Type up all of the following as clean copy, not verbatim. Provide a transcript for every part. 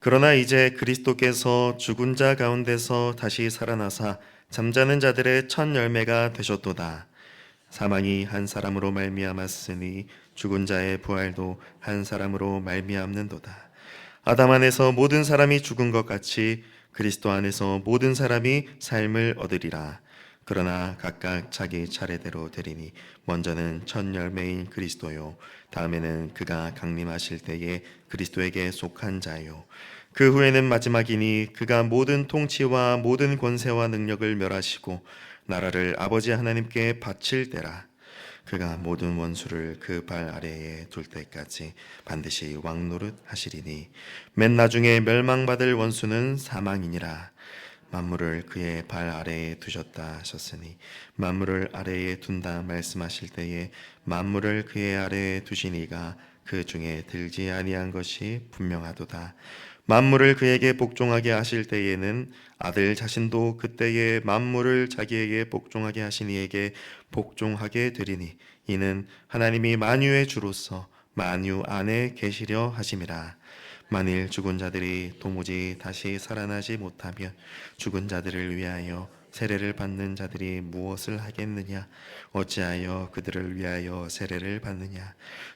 그러나 이제 그리스도께서 죽은 자 가운데서 다시 살아나사 잠자는 자들의 첫 열매가 되셨도다. 사망이 한 사람으로 말미암았으니 죽은 자의 부활도 한 사람으로 말미암는도다. 아담 안에서 모든 사람이 죽은 것 같이 그리스도 안에서 모든 사람이 삶을 얻으리라. 그러나 각각 자기 차례대로 되리니 먼저는 첫 열매인 그리스도요, 다음에는 그가 강림하실 때에 그리스도에게 속한 자요, 그 후에는 마지막이니 그가 모든 통치와 모든 권세와 능력을 멸하시고 나라를 아버지 하나님께 바칠 때라. 그가 모든 원수를 그 발 아래에 둘 때까지 반드시 왕노릇 하시리니 맨 나중에 멸망받을 원수는 사망이니라. 만물을 그의 발 아래에 두셨다 하셨으니 만물을 아래에 둔다 말씀하실 때에 만물을 그의 아래에 두시니가 그 중에 들지 아니한 것이 분명하도다. 만물을 그에게 복종하게 하실 때에는 아들 자신도 그때에 만물을 자기에게 복종하게 하신 이에게 복종하게 되리니 이는 하나님이 만유의 주로서 만유 안에 계시려 하심이라. 만일 죽은 자들이 도무지 다시 살아나지 못하면 죽은 자들을 위하여 세례를 받는 자들이 무엇을 하겠느냐? 어찌하여 그들을 위하여 세례를 받느냐?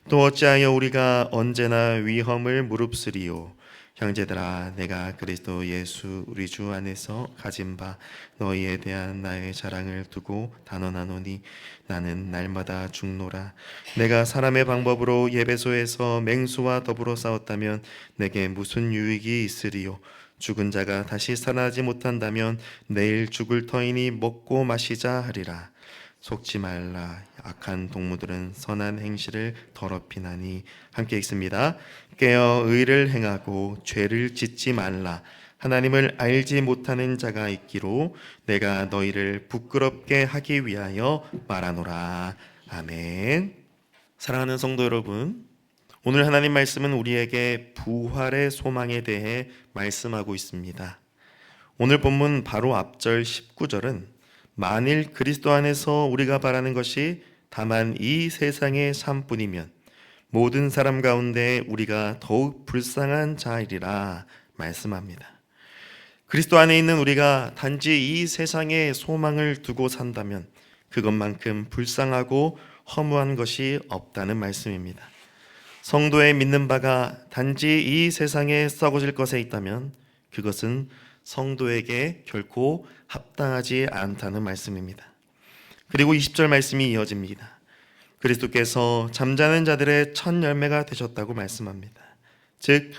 또 어찌하여 우리가 언제나 위험을 무릅쓰리요? 형제들아, 내가 그리스도 예수 우리 주 안에서 가진 바 너희에 대한 나의 자랑을 두고 단언하노니 나는 날마다 죽노라. 내가 사람의 방법으로 예배소에서 맹수와 더불어 싸웠다면 내게 무슨 유익이 있으리요? 죽은 자가 다시 살아나지 못한다면 내일 죽을 터이니 먹고 마시자 하리라. 속지 말라. 악한 동무들은 선한 행실을 더럽히나니. 함께 읽습니다. 깨어 의를 행하고 죄를 짓지 말라. 하나님을 알지 못하는 자가 있기로 내가 너희를 부끄럽게 하기 위하여 말하노라. 아멘. 사랑하는 성도 여러분, 오늘 하나님 말씀은 우리에게 부활의 소망에 대해 말씀하고 있습니다. 오늘 본문 바로 앞절 19절은 만일 그리스도 안에서 우리가 바라는 것이 다만 이 세상의 삶뿐이면 모든 사람 가운데 우리가 더욱 불쌍한 자이리라 말씀합니다. 그리스도 안에 있는 우리가 단지 이 세상의 소망을 두고 산다면 그것만큼 불쌍하고 허무한 것이 없다는 말씀입니다. 성도의 믿는 바가 단지 이 세상에 썩어질 것에 있다면 그것은 성도에게 결코 합당하지 않다는 말씀입니다. 그리고 20절 말씀이 이어집니다. 그리스도께서 잠자는 자들의 첫 열매가 되셨다고 말씀합니다. 즉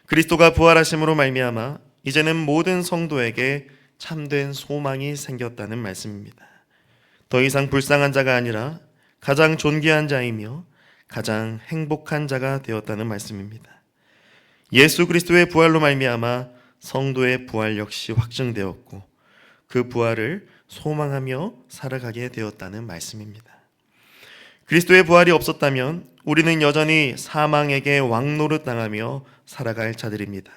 그리스도가 부활하심으로 말미암아 이제는 모든 성도에게 참된 소망이 생겼다는 말씀입니다. 더 이상 불쌍한 자가 아니라 가장 존귀한 자이며 가장 행복한 자가 되었다는 말씀입니다. 예수 그리스도의 부활로 말미암아 성도의 부활 역시 확증되었고 그 부활을 소망하며 살아가게 되었다는 말씀입니다. 그리스도의 부활이 없었다면 우리는 여전히 사망에게 왕노릇 당하며 살아갈 자들입니다.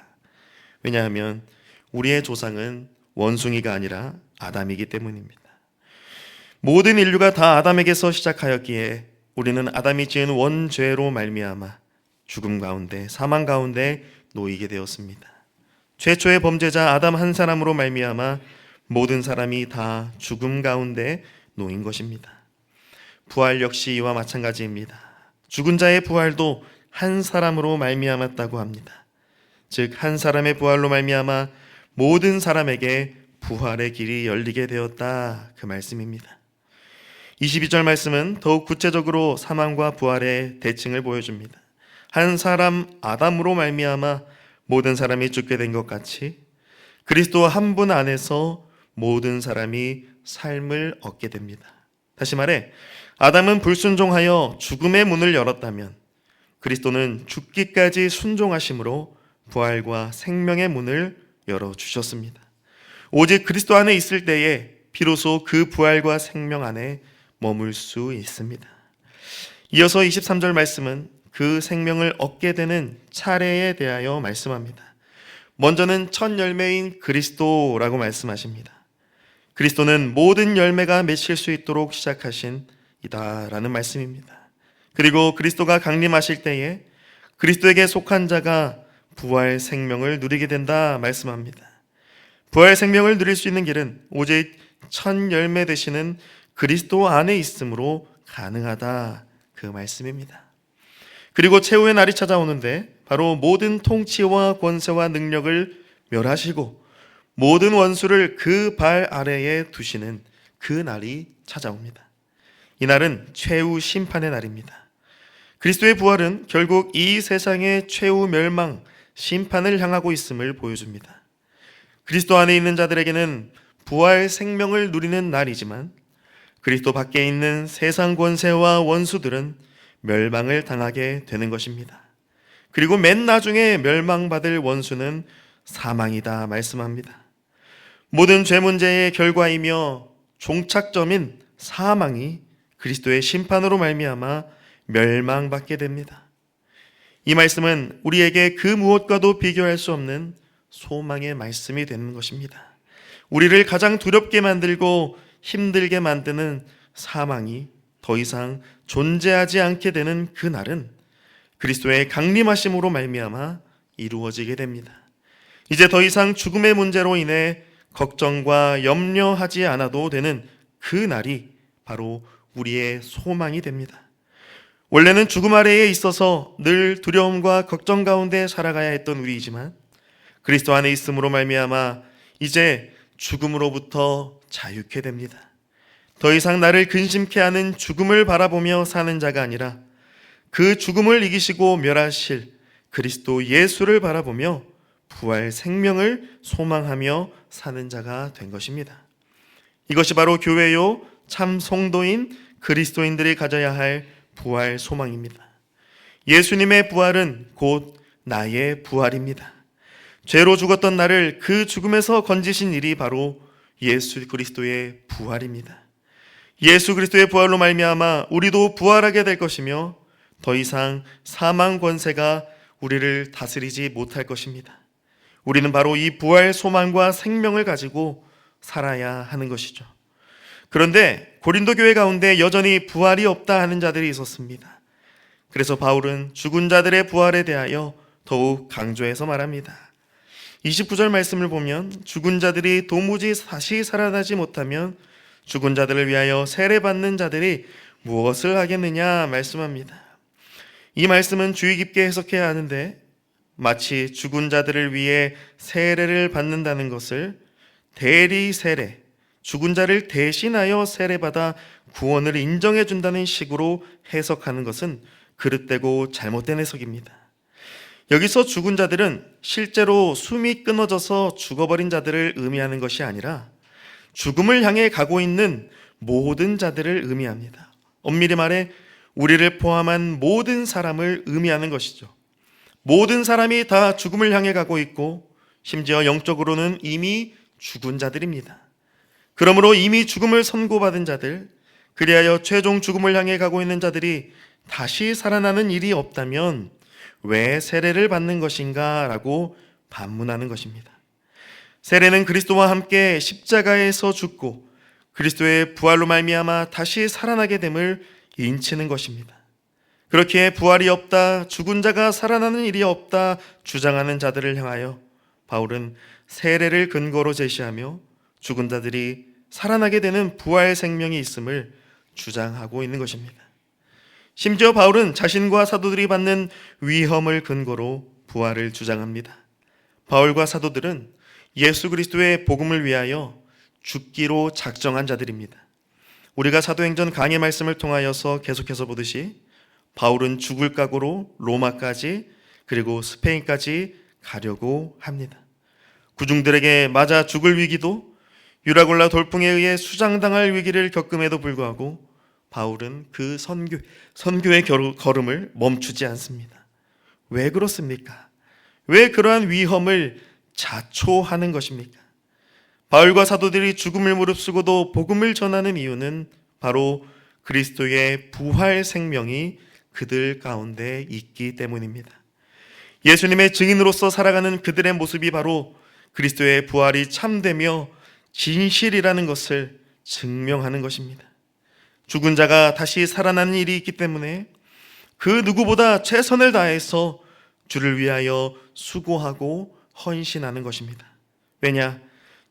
왜냐하면 우리의 조상은 원숭이가 아니라 아담이기 때문입니다. 모든 인류가 다 아담에게서 시작하였기에 우리는 아담이 지은 원죄로 말미암아 죽음 가운데 사망 가운데 놓이게 되었습니다. 최초의 범죄자 아담 한 사람으로 말미암아 모든 사람이 다 죽음 가운데 놓인 것입니다. 부활 역시 이와 마찬가지입니다. 죽은 자의 부활도 한 사람으로 말미암았다고 합니다. 즉 한 사람의 부활로 말미암아 모든 사람에게 부활의 길이 열리게 되었다, 그 말씀입니다. 22절 말씀은 더욱 구체적으로 사망과 부활의 대칭을 보여줍니다. 한 사람 아담으로 말미암아 모든 사람이 죽게 된 것 같이 그리스도 한 분 안에서 모든 사람이 삶을 얻게 됩니다. 다시 말해 아담은 불순종하여 죽음의 문을 열었다면 그리스도는 죽기까지 순종하심으로 부활과 생명의 문을 열어주셨습니다. 오직 그리스도 안에 있을 때에 비로소 그 부활과 생명 안에 머물 수 있습니다. 이어서 23절 말씀은 그 생명을 얻게 되는 차례에 대하여 말씀합니다. 먼저는 첫 열매인 그리스도라고 말씀하십니다. 그리스도는 모든 열매가 맺힐 수 있도록 시작하신 이다라는 말씀입니다. 그리고 그리스도가 강림하실 때에 그리스도에게 속한 자가 부활 생명을 누리게 된다 말씀합니다. 부활 생명을 누릴 수 있는 길은 오직 첫 열매 되시는 그리스도 안에 있으므로 가능하다, 그 말씀입니다. 그리고 최후의 날이 찾아오는데 바로 모든 통치와 권세와 능력을 멸하시고 모든 원수를 그 발 아래에 두시는 그 날이 찾아옵니다. 이 날은 최후 심판의 날입니다. 그리스도의 부활은 결국 이 세상의 최후 멸망, 심판을 향하고 있음을 보여줍니다. 그리스도 안에 있는 자들에게는 부활 생명을 누리는 날이지만 그리스도 밖에 있는 세상 권세와 원수들은 멸망을 당하게 되는 것입니다. 그리고 맨 나중에 멸망받을 원수는 사망이다 말씀합니다. 모든 죄 문제의 결과이며 종착점인 사망이 그리스도의 심판으로 말미암아 멸망받게 됩니다. 이 말씀은 우리에게 그 무엇과도 비교할 수 없는 소망의 말씀이 되는 것입니다. 우리를 가장 두렵게 만들고 힘들게 만드는 사망이 더 이상 존재하지 않게 되는 그 날은 그리스도의 강림하심으로 말미암아 이루어지게 됩니다. 이제 더 이상 죽음의 문제로 인해 걱정과 염려하지 않아도 되는 그 날이 바로 우리의 소망이 됩니다. 원래는 죽음 아래에 있어서 늘 두려움과 걱정 가운데 살아가야 했던 우리이지만 그리스도 안에 있음으로 말미암아 이제 죽음으로부터 자유케 됩니다. 더 이상 나를 근심케 하는 죽음을 바라보며 사는 자가 아니라 그 죽음을 이기시고 멸하실 그리스도 예수를 바라보며 부활 생명을 소망하며 사는 자가 된 것입니다. 이것이 바로 교회요 참 성도인 그리스도인들이 가져야 할 부활 소망입니다. 예수님의 부활은 곧 나의 부활입니다. 죄로 죽었던 나를 그 죽음에서 건지신 일이 바로 예수 그리스도의 부활입니다. 예수 그리스도의 부활로 말미암아 우리도 부활하게 될 것이며 더 이상 사망 권세가 우리를 다스리지 못할 것입니다. 우리는 바로 이 부활 소망과 생명을 가지고 살아야 하는 것이죠. 그런데 고린도 교회 가운데 여전히 부활이 없다 하는 자들이 있었습니다. 그래서 바울은 죽은 자들의 부활에 대하여 더욱 강조해서 말합니다. 29절 말씀을 보면 죽은 자들이 도무지 다시 살아나지 못하면 죽은 자들을 위하여 세례받는 자들이 무엇을 하겠느냐 말씀합니다. 이 말씀은 주의 깊게 해석해야 하는데 마치 죽은 자들을 위해 세례를 받는다는 것을 대리 세례, 죽은 자를 대신하여 세례받아 구원을 인정해 준다는 식으로 해석하는 것은 그릇되고 잘못된 해석입니다. 여기서 죽은 자들은 실제로 숨이 끊어져서 죽어버린 자들을 의미하는 것이 아니라 죽음을 향해 가고 있는 모든 자들을 의미합니다. 엄밀히 말해 우리를 포함한 모든 사람을 의미하는 것이죠. 모든 사람이 다 죽음을 향해 가고 있고 심지어 영적으로는 이미 죽은 자들입니다. 그러므로 이미 죽음을 선고받은 자들, 그리하여 최종 죽음을 향해 가고 있는 자들이 다시 살아나는 일이 없다면 왜 세례를 받는 것인가 라고 반문하는 것입니다. 세례는 그리스도와 함께 십자가에서 죽고 그리스도의 부활로 말미암아 다시 살아나게 됨을 인치는 것입니다. 그렇게 부활이 없다, 죽은 자가 살아나는 일이 없다 주장하는 자들을 향하여 바울은 세례를 근거로 제시하며 죽은 자들이 살아나게 되는 부활 생명이 있음을 주장하고 있는 것입니다. 심지어 바울은 자신과 사도들이 받는 위험을 근거로 부활을 주장합니다. 바울과 사도들은 예수 그리스도의 복음을 위하여 죽기로 작정한 자들입니다. 우리가 사도행전 강의 말씀을 통하여서 계속해서 보듯이 바울은 죽을 각오로 로마까지 그리고 스페인까지 가려고 합니다. 구중들에게 맞아 죽을 위기도 유라굴라 돌풍에 의해 수장당할 위기를 겪음에도 불구하고 바울은 그 선교의 걸음을 멈추지 않습니다. 왜 그렇습니까? 왜 그러한 위험을 자초하는 것입니까? 바울과 사도들이 죽음을 무릅쓰고도 복음을 전하는 이유는 바로 그리스도의 부활 생명이 그들 가운데 있기 때문입니다. 예수님의 증인으로서 살아가는 그들의 모습이 바로 그리스도의 부활이 참되며 진실이라는 것을 증명하는 것입니다. 죽은 자가 다시 살아나는 일이 있기 때문에 그 누구보다 최선을 다해서 주를 위하여 수고하고 헌신하는 것입니다. 왜냐?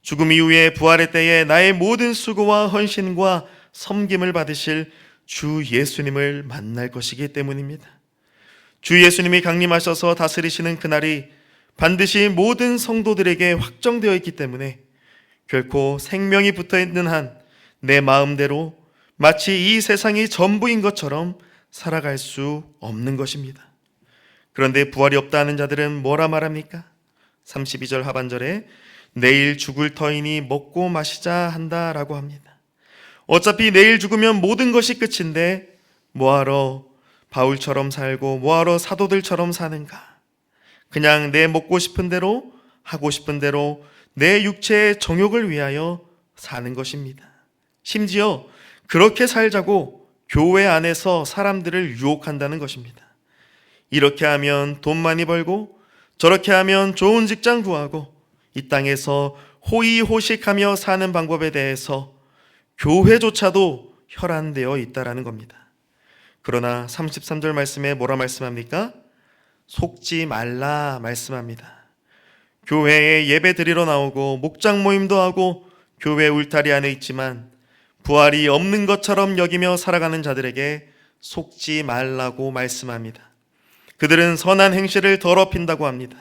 죽음 이후에 부활의 때에 나의 모든 수고와 헌신과 섬김을 받으실 주 예수님을 만날 것이기 때문입니다. 주 예수님이 강림하셔서 다스리시는 그날이 반드시 모든 성도들에게 확정되어 있기 때문에 결코 생명이 붙어있는 한 내 마음대로 마치 이 세상이 전부인 것처럼 살아갈 수 없는 것입니다. 그런데 부활이 없다 하는 자들은 뭐라 말합니까? 32절 하반절에 내일 죽을 터이니 먹고 마시자 한다라고 합니다. 어차피 내일 죽으면 모든 것이 끝인데 뭐하러 바울처럼 살고 뭐하러 사도들처럼 사는가? 그냥 내 먹고 싶은 대로 하고 싶은 대로 내 육체의 정욕을 위하여 사는 것입니다. 심지어 그렇게 살자고 교회 안에서 사람들을 유혹한다는 것입니다. 이렇게 하면 돈 많이 벌고 저렇게 하면 좋은 직장 구하고 이 땅에서 호의호식하며 사는 방법에 대해서 교회조차도 혈안되어 있다라는 겁니다. 그러나 33절 말씀에 뭐라 말씀합니까? 속지 말라 말씀합니다. 교회에 예배 드리러 나오고 목장 모임도 하고 교회 울타리 안에 있지만 부활이 없는 것처럼 여기며 살아가는 자들에게 속지 말라고 말씀합니다. 그들은 선한 행실을 더럽힌다고 합니다.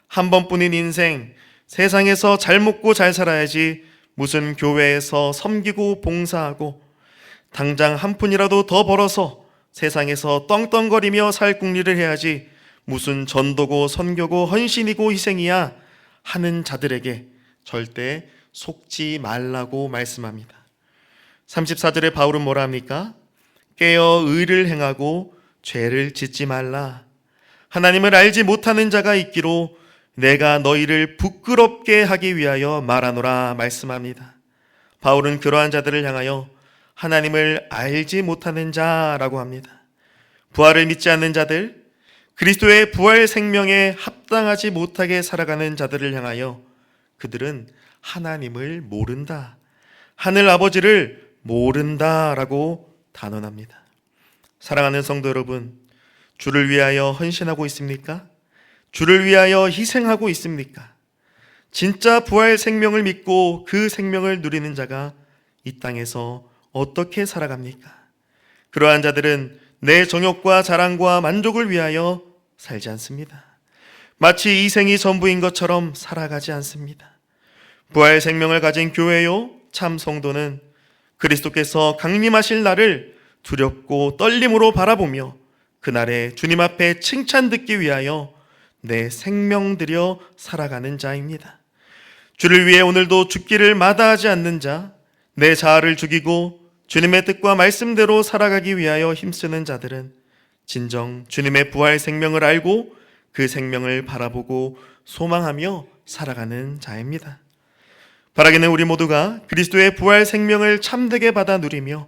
한 번뿐인 인생, 세상에서 잘 먹고 잘 살아야지 무슨 교회에서 섬기고 봉사하고 당장 한 푼이라도 더 벌어서 세상에서 떵떵거리며 살 궁리를 해야지 무슨 전도고 선교고 헌신이고 희생이야 하는 자들에게 절대 속지 말라고 말씀합니다. 34절에 바울은 뭐라 합니까? 깨어 의를 행하고 죄를 짓지 말라. 하나님을 알지 못하는 자가 있기로 내가 너희를 부끄럽게 하기 위하여 말하노라 말씀합니다. 바울은 그러한 자들을 향하여 하나님을 알지 못하는 자라고 합니다. 부활을 믿지 않는 자들, 그리스도의 부활 생명에 합당하지 못하게 살아가는 자들을 향하여 그들은 하나님을 모른다, 하늘 아버지를 모른다라고 단언합니다. 사랑하는 성도 여러분, 주를 위하여 헌신하고 있습니까? 주를 위하여 희생하고 있습니까? 진짜 부활 생명을 믿고 그 생명을 누리는 자가 이 땅에서 어떻게 살아갑니까? 그러한 자들은 내 정욕과 자랑과 만족을 위하여 살지 않습니다. 마치 이 생이 전부인 것처럼 살아가지 않습니다. 부활 생명을 가진 교회요, 참 성도는 그리스도께서 강림하실 날을 두렵고 떨림으로 바라보며 그날에 주님 앞에 칭찬 듣기 위하여 내 생명 들여 살아가는 자입니다. 주를 위해 오늘도 죽기를 마다하지 않는 자, 내 자아를 죽이고 주님의 뜻과 말씀대로 살아가기 위하여 힘쓰는 자들은 진정 주님의 부활 생명을 알고 그 생명을 바라보고 소망하며 살아가는 자입니다. 바라기는 우리 모두가 그리스도의 부활 생명을 참되게 받아 누리며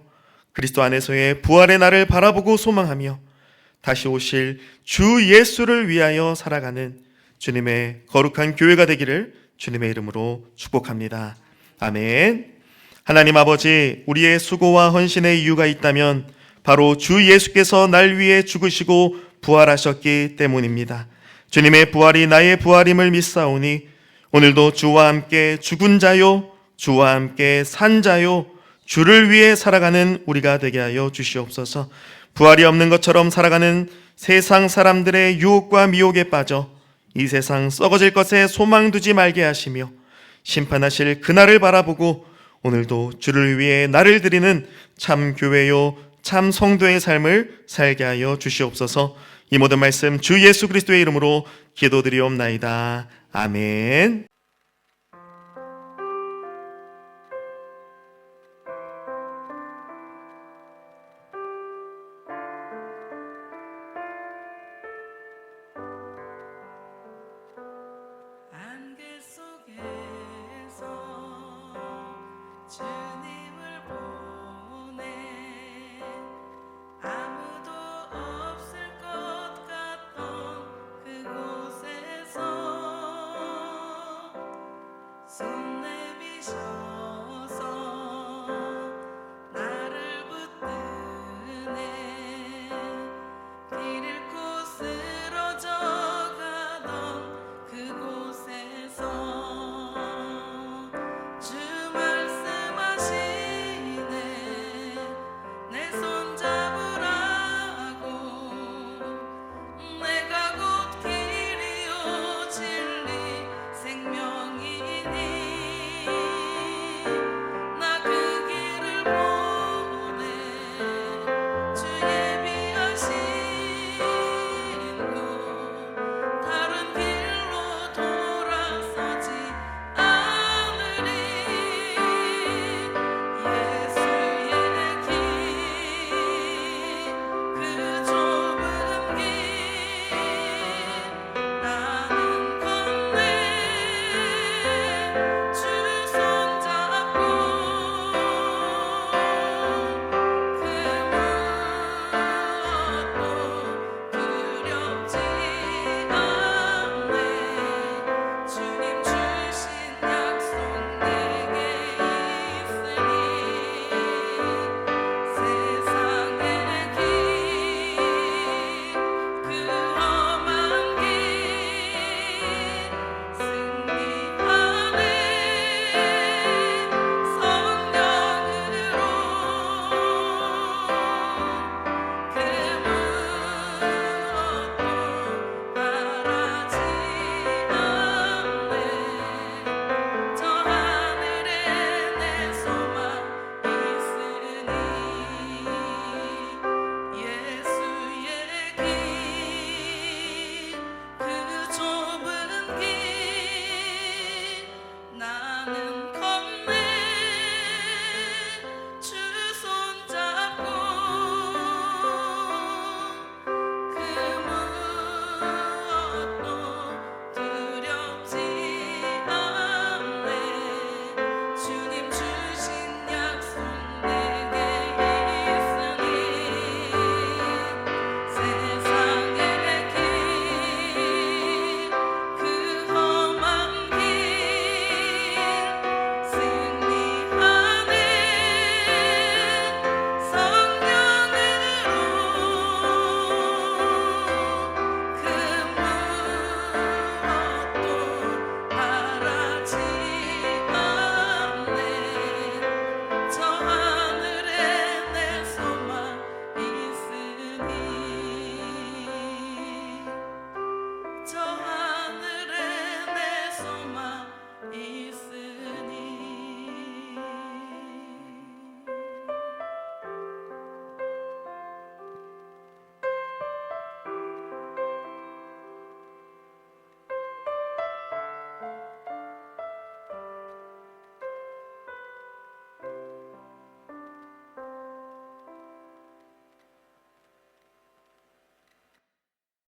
그리스도 안에서의 부활의 날을 바라보고 소망하며 다시 오실 주 예수를 위하여 살아가는 주님의 거룩한 교회가 되기를 주님의 이름으로 축복합니다. 아멘. 하나님 아버지, 우리의 수고와 헌신의 이유가 있다면 바로 주 예수께서 날 위해 죽으시고 부활하셨기 때문입니다. 주님의 부활이 나의 부활임을 믿사오니 오늘도 주와 함께 죽은 자요, 주와 함께 산 자요, 주를 위해 살아가는 우리가 되게 하여 주시옵소서. 부활이 없는 것처럼 살아가는 세상 사람들의 유혹과 미혹에 빠져 이 세상 썩어질 것에 소망 두지 말게 하시며 심판하실 그날을 바라보고 오늘도 주를 위해 나를 드리는 참 교회요, 참 성도의 삶을 살게 하여 주시옵소서. 이 모든 말씀 주 예수 그리스도의 이름으로 기도드리옵나이다. 아멘.